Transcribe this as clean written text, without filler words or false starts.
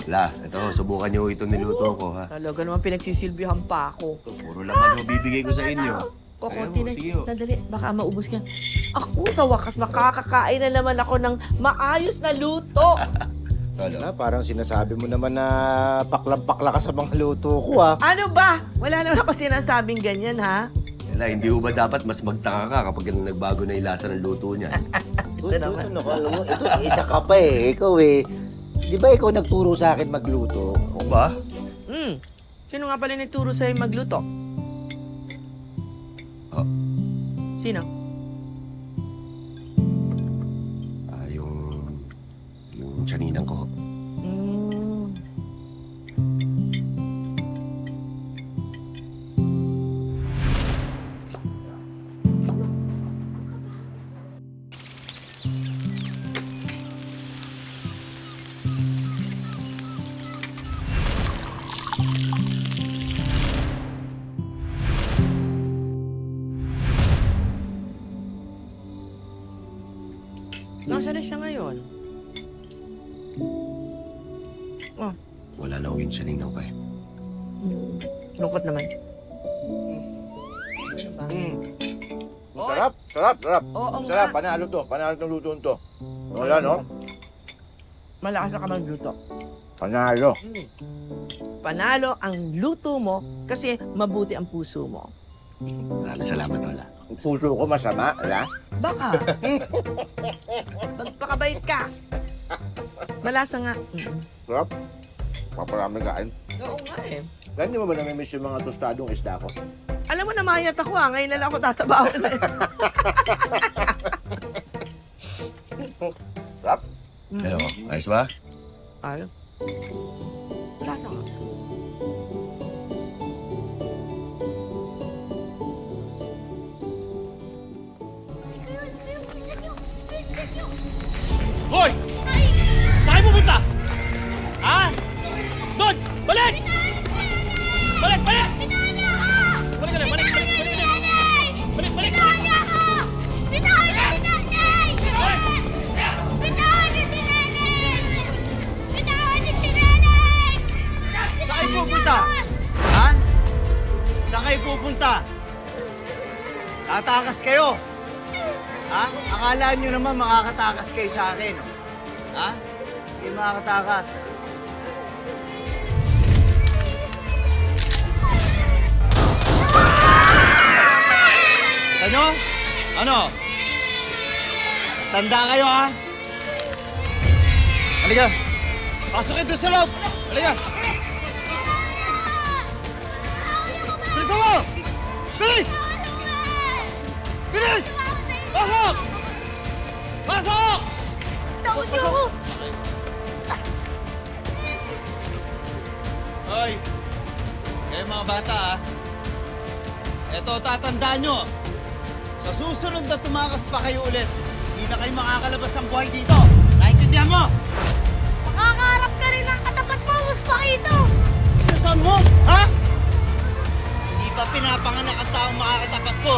La, ito, subukan niyo itong niluto ko, ha? Talaga naman pinagsisilbihan pa ako. Puro laman yung bibigay ko sa inyo. Kukunti na. Sige, oh. Sandali, baka maubos ka. Ako, sa wakas, makakakain na naman ako ng maayos na luto. Tolo. Parang sinasabi mo naman na paklang-pakla ka sa mga luto ko, ha? Ano ba? Wala naman ako sinasabing ganyan, ha? La, hindi ba dapat mas magtaka ka kapag nagbago na yung lasa ng luto niya? Alam mo, ito, isa ka pa eh. Ikaw eh. Di ba ikaw nagturo sa akin magluto? O ba? Sino nga pala nagturo sa'yo magluto? Oh. Sino? Yung tiyaninang ko. Mm. Nasaan na siya ngayon? Wala na yung tiyaninang ko eh. Lungkot naman. Sarap, sarap, sarap. Oo Sarap, nga. panalo to. Panalo tong luto to. Wala, no? Malakas na ka magluto. Panalo. Panalo ang luto mo kasi mabuti ang puso mo. Maraming salamat, Lola. Ang puso ko masama, wala? Baka. Magpakabait ka. Malasa nga. Sarap. Paparami kain. Oo nga eh. Kaya hindi mo ba namimiss yung mga tostadong isda ko? Alam mo na mayat ako ha. Ngayon na lang ako tatabawan na. Sarap. Ano, ayos ba? Ano? Lasa nga. Hoy! Saan kayo pupunta? Ha? Doon! Balik! Balik! Balik! Balik ka na! Balik! Balik! Balik! Balik! Balik! Saan kayo pupunta? Ha? Saan kayo pupunta? Tatakas kayo! Ha? Akala nyo naman makakatakas kayo sa akin. Ha? Hindi makakatakas. Ano? Ano? Tanda kayo, ha? Halika. Pasok kayo doon sa loob. Halika. Bilisan mo! Bilis! Bilis! Pasok! Pasok! Takot niyo ako! Hoy! Kayo mga bata, ha? Eto, tatandaan nyo. Sa susunod na tumakas pa kayo ulit, hindi na kayo makakalabas ng buhay dito. Naintindihan mo? Makakaharap ka rin ng katapat mo, Muspakito! Saan mo? Ha? Hindi pa pinapanganak ang taong makakatapat ko.